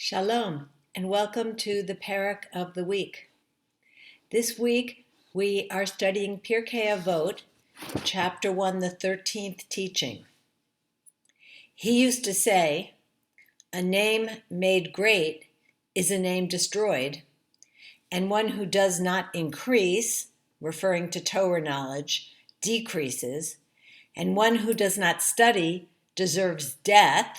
Shalom, and welcome to the Parak of the week. This week, we are studying Pirke Avot, chapter 1, the 13th teaching. He used to say, "A name made great is a name destroyed, and one who does not increase," referring to Torah knowledge, decreases, and one who does not study deserves death,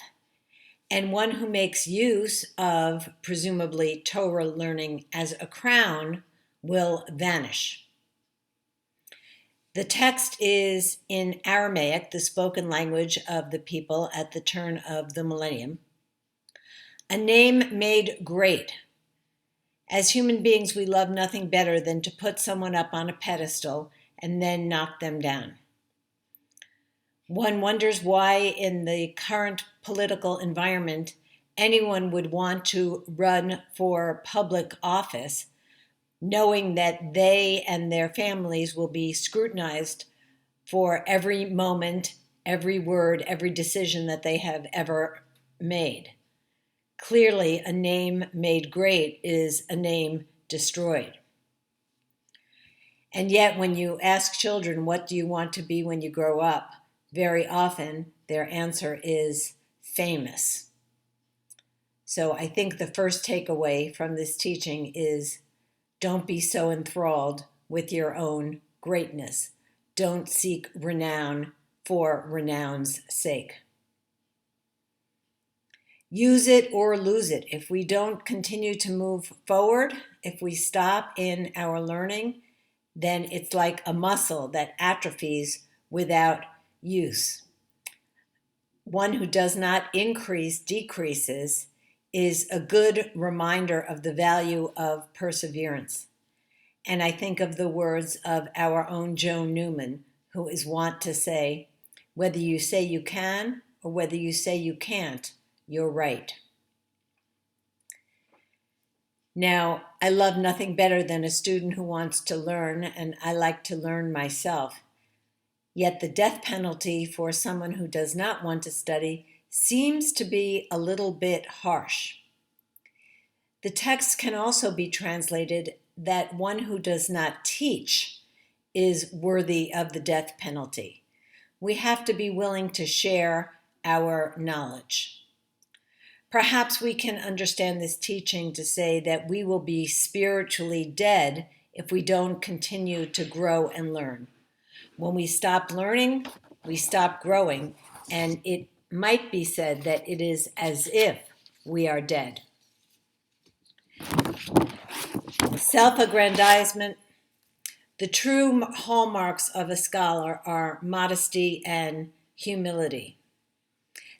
and one who makes use of, presumably, Torah learning as a crown will vanish. The text is in Aramaic, the spoken language of the people at the turn of the millennium. A name made great. As human beings, we love nothing better than to put someone up on a pedestal and then knock them down. One wonders why, in the current political environment, anyone would want to run for public office, knowing that they and their families will be scrutinized for every moment, every word, every decision that they have ever made. Clearly, a name made great is a name destroyed. And yet, when you ask children, what do you want to be when you grow up? Very often, their answer is famous. So I think the first takeaway from this teaching is don't be so enthralled with your own greatness. Don't seek renown for renown's sake. Use it or lose it. If we don't continue to move forward, if we stop in our learning, then it's like a muscle that atrophies without use. One who does not increase decreases is a good reminder of the value of perseverance. And I think of the words of our own Joan Newman, who is wont to say, "Whether you say you can or whether you say you can't, you're right." Now, I love nothing better than a student who wants to learn, and I like to learn myself. Yet the death penalty for someone who does not want to study seems to be a little bit harsh. The text can also be translated that one who does not teach is worthy of the death penalty. We have to be willing to share our knowledge. Perhaps we can understand this teaching to say that we will be spiritually dead if we don't continue to grow and learn. When we stop learning, we stop growing, and it might be said that it is as if we are dead. Self-aggrandizement. The true hallmarks of a scholar are modesty and humility.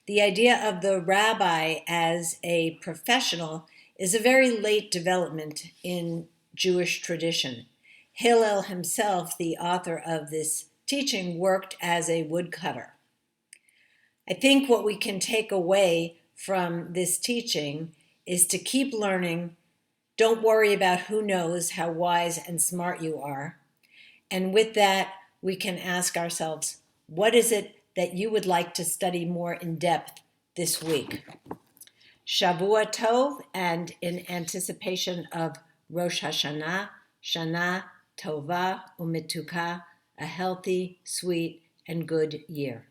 The idea of the rabbi as a professional is a very late development in Jewish tradition. Hillel himself, the author of this teaching, worked as a woodcutter. I think what we can take away from this teaching is to keep learning. Don't worry about who knows how wise and smart you are. And with that, we can ask ourselves, what is it that you would like to study more in depth this week? Shavua Tov, and in anticipation of Rosh Hashanah, Shana Tova Umetuka, a healthy, sweet, and good year.